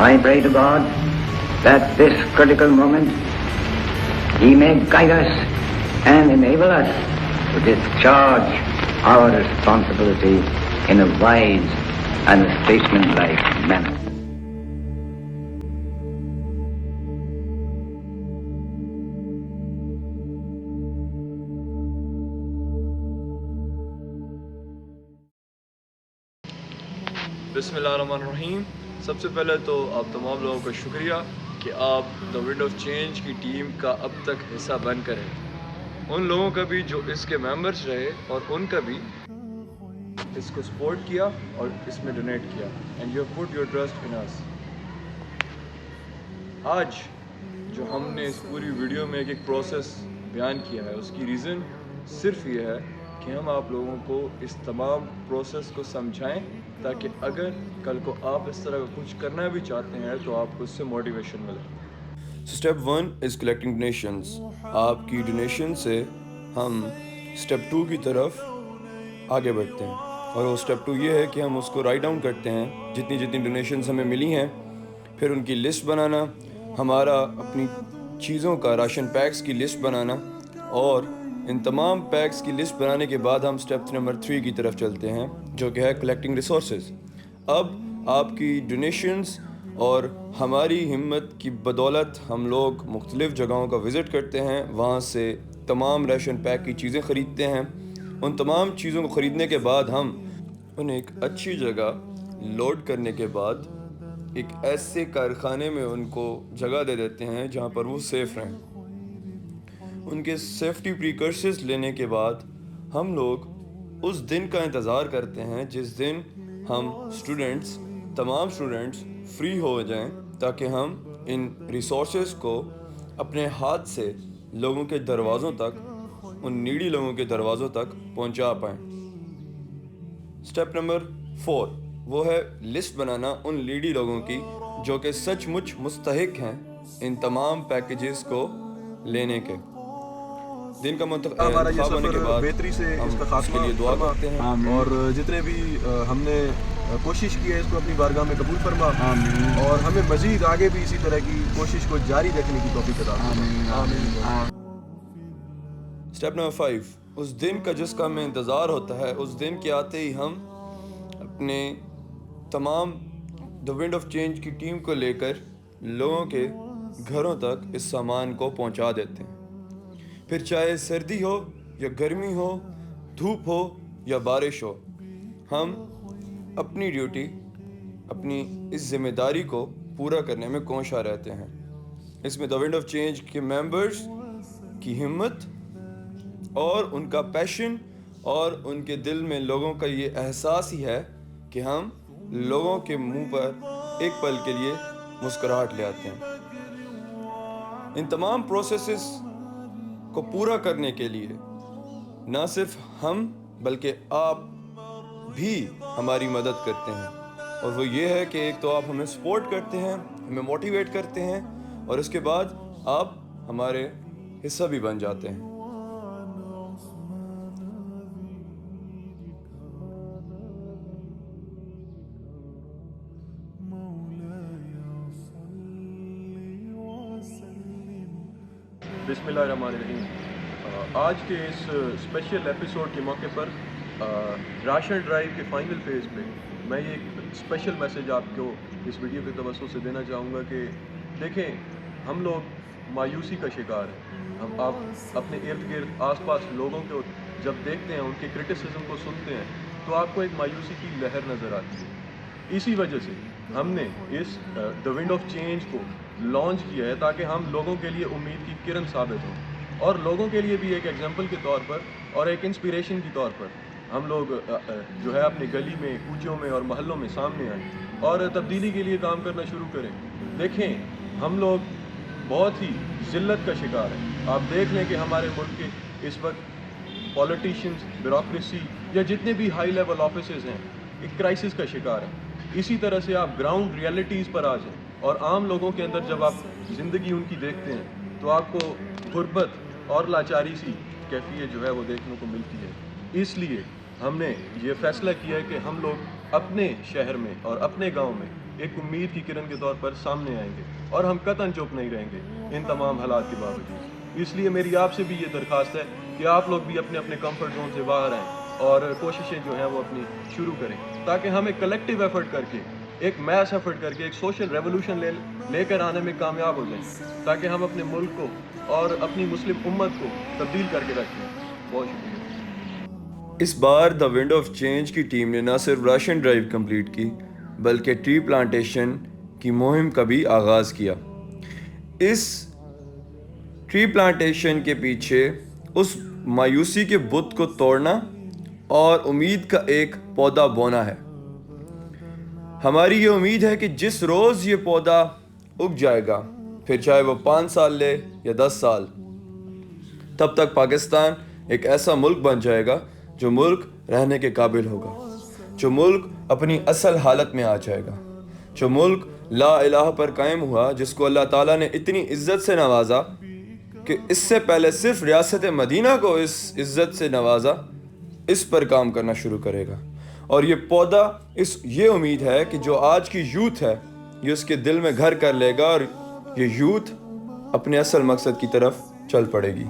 I pray to God that this critical moment He may guide us and enable us to discharge our responsibility in a wise and statesmanlike manner. بسم اللہ الرحمن الرحیم. سب سے پہلے تو آپ تمام لوگوں کا شکریہ کہ آپ دا ونڈ آف چینج کی ٹیم کا اب تک حصہ بن کر ہیں. ان لوگوں کا بھی جو اس کے ممبرس رہے اور ان کا بھی اس کو سپورٹ کیا اور اس میں ڈونیٹ کیا. And you have put your trust in اس. آج جو ہم نے اس پوری ویڈیو میں ایک پروسیس بیان کیا ہے اس کی ریزن صرف یہ ہے کہ ہم آپ لوگوں کو اس تمام پروسیس کو سمجھائیں تاکہ اگر کل کو آپ اس طرح کا کچھ کرنا بھی چاہتے ہیں تو آپ کو اس سے موٹیویشن ملے. Step 1 is collecting donations. آپ کی ڈونیشن سے ہم اسٹیپ 2 کی طرف آگے بڑھتے ہیں اور وہ اسٹیپ 2 یہ ہے کہ ہم اس کو رائٹ ڈاؤن کرتے ہیں جتنی ڈونیشنز ہمیں ملی ہیں. پھر ان کی لسٹ بنانا, ہمارا اپنی چیزوں کا راشن پیکس کی لسٹ بنانا, اور ان تمام پیکس کی لسٹ بنانے کے بعد ہم اسٹیپ نمبر 3 کی طرف چلتے ہیں جو کہ ہے کلیکٹنگ ریسورسز. اب آپ کی ڈونیشنز اور ہماری ہمت کی بدولت ہم لوگ مختلف جگہوں کا وزٹ کرتے ہیں, وہاں سے تمام ریشن پیک کی چیزیں خریدتے ہیں. ان تمام چیزوں کو خریدنے کے بعد ہم انہیں ایک اچھی جگہ لوڈ کرنے کے بعد ایک ایسے کارخانے میں ان کو جگہ دے دیتے ہیں جہاں پر وہ سیف رہیں. ان کے سیفٹی پریکاشنز لینے کے بعد ہم لوگ اس دن کا انتظار کرتے ہیں جس دن ہم تمام اسٹوڈنٹس فری ہو جائیں تاکہ ہم ان ریسورسز کو اپنے ہاتھ سے لوگوں کے دروازوں تک, ان نیڈی لوگوں کے دروازوں تک پہنچا پائیں. اسٹیپ نمبر 4 وہ ہے لسٹ بنانا ان نیڈی لوگوں کی جو کہ سچ مچ مستحق ہیں ان تمام پیکیجز کو لینے کے. دن کا ہمارا یہ انتخاب ہونے کے سفر بعد بہتری سے اس کا ہم اس کے خاتمہ لیے دعا فرما, کرتے ہیں اور جتنے بھی ہم نے کوشش کی ہے اس کو اپنی بارگاہ میں قبول فرما, اور ہمیں مزید آگے بھی اسی طرح کی کوشش کو جاری رکھنے کی توفیق عطا فرما. آمین. اسٹیپ نمبر 5 اس دن کا جس کا ہمیں انتظار ہوتا ہے, اس دن کے آتے ہی ہم اپنے تمام دا ونڈ آف چینج کی ٹیم کو لے کر لوگوں کے گھروں تک اس سامان کو پہنچا دیتے ہیں. پھر چاہے سردی ہو یا گرمی ہو, دھوپ ہو یا بارش ہو, ہم اپنی ڈیوٹی, اپنی اس ذمہ داری کو پورا کرنے میں کوشاں رہتے ہیں. اس میں دا ونڈ آف چینج کے ممبرز کی ہمت اور ان کا پیشن اور ان کے دل میں لوگوں کا یہ احساس ہی ہے کہ ہم لوگوں کے منہ پر ایک پل کے لیے مسکراہٹ لے آتے ہیں. ان تمام پروسیسز کو پورا کرنے کے لیے نہ صرف ہم بلکہ آپ بھی ہماری مدد کرتے ہیں, اور وہ یہ ہے کہ ایک تو آپ ہمیں سپورٹ کرتے ہیں, ہمیں موٹیویٹ کرتے ہیں, اور اس کے بعد آپ ہمارے حصہ بھی بن جاتے ہیں. بسم اللہ الرحمن الرحیم. آج کے اس اسپیشل ایپیسوڈ کے موقع پر راشن ڈرائیو کے فائنل فیز پہ میں یہ ایک اسپیشل میسیج آپ کو اس ویڈیو کے توسط سے دینا چاہوں گا کہ دیکھیں, ہم لوگ مایوسی کا شکار ہیں. ہم آپ اپنے ارد گرد آس پاس لوگوں کو جب دیکھتے ہیں, ان کے کرٹیسزم کو سنتے ہیں, تو آپ کو ایک مایوسی کی لہر نظر آتی ہے. اسی وجہ سے ہم نے اس دا ونڈ آف چینج کو لانچ کیا ہے تاکہ ہم لوگوں کے لیے امید کی کرن ثابت ہوں, اور لوگوں کے لیے بھی ایک ایگزامپل کے طور پر اور ایک انسپیریشن کے طور پر ہم لوگ جو ہے اپنی گلی میں, کوچوں میں اور محلوں میں سامنے آئیں اور تبدیلی کے لیے کام کرنا شروع کریں. دیکھیں, ہم لوگ بہت ہی ذلت کا شکار ہیں. آپ دیکھ لیں کہ ہمارے ملک کے اس وقت پولیٹیشینز, بیوروکریسی یا جتنے بھی ہائی لیول آفیسز ہیں ایک کرائسس کا شکار ہیں. اسی طرح سے آپ گراؤنڈ ریئلٹیز پر آ جائیں اور عام لوگوں کے اندر جب آپ زندگی ان کی دیکھتے ہیں تو آپ کو غربت اور لاچاری سی کیفیت جو ہے وہ دیکھنے کو ملتی ہے. اس لیے ہم نے یہ فیصلہ کیا ہے کہ ہم لوگ اپنے شہر میں اور اپنے گاؤں میں ایک امید کی کرن کے طور پر سامنے آئیں گے، اور ہم قطعاً چپ نہیں رہیں گے ان تمام حالات کے باوجود۔ اس لیے میری آپ سے بھی یہ درخواست ہے کہ آپ لوگ بھی اپنے اپنے کمفرٹ زون سے باہر آئیں اور کوششیں جو ہیں وہ اپنی شروع کریں، تاکہ ہم ایک کلیکٹیو ایفرٹ کر کے، ایک میس ایفرٹ کر کے، ایک سوشل ریولوشن لے کر آنے میں کامیاب ہو جائیں، تاکہ ہم اپنے ملک کو اور اپنی مسلم امت کو تبدیل کر کے رکھیں۔ بہت شکریہ۔ اس بار دا ونڈ آف چینج کی ٹیم نے نہ صرف راشن ڈرائیو کمپلیٹ کی بلکہ ٹری پلانٹیشن کی مہم کا بھی آغاز کیا۔ اس ٹری پلانٹیشن کے پیچھے اس مایوسی کے بت کو توڑنا اور امید کا ایک پودا بونا ہے۔ ہماری یہ امید ہے کہ جس روز یہ پودا اگ جائے گا، پھر چاہے وہ 5 سال لے یا 10 سال، تب تک پاکستان ایک ایسا ملک بن جائے گا جو ملک رہنے کے قابل ہوگا، جو ملک اپنی اصل حالت میں آ جائے گا، جو ملک لا الہ پر قائم ہوا، جس کو اللہ تعالیٰ نے اتنی عزت سے نوازا کہ اس سے پہلے صرف ریاست مدینہ کو اس عزت سے نوازا، اس پر کام کرنا شروع کرے گا۔ اور یہ پودا یہ امید ہے کہ جو آج کی یوتھ ہے یہ اس کے دل میں گھر کر لے گا اور یہ یوتھ اپنے اصل مقصد کی طرف چل پڑے گی۔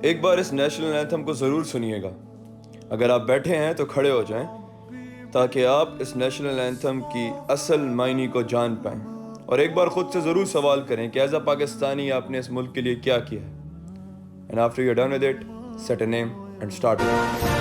ایک بار اس نیشنل اینتھم کو ضرور سنیے گا۔ اگر آپ بیٹھے ہیں تو کھڑے ہو جائیں تاکہ آپ اس نیشنل اینتھم کی اصل معنی کو جان پائیں، اور ایک بار خود سے ضرور سوال کریں کہ ایز اے پاکستانی آپ نے اس ملک کے لیے کیا کیا ہے۔ And after you're done with it, set a name and start with it.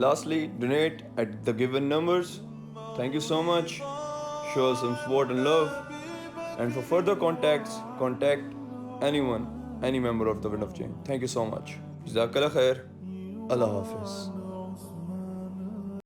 Lastly, donate at the given numbers. Thank you so much. Show us some support and love. And for further contacts, contact anyone, any member of the Wind of Change. Thank you so much. Jazakallah khair. Allah Hafiz.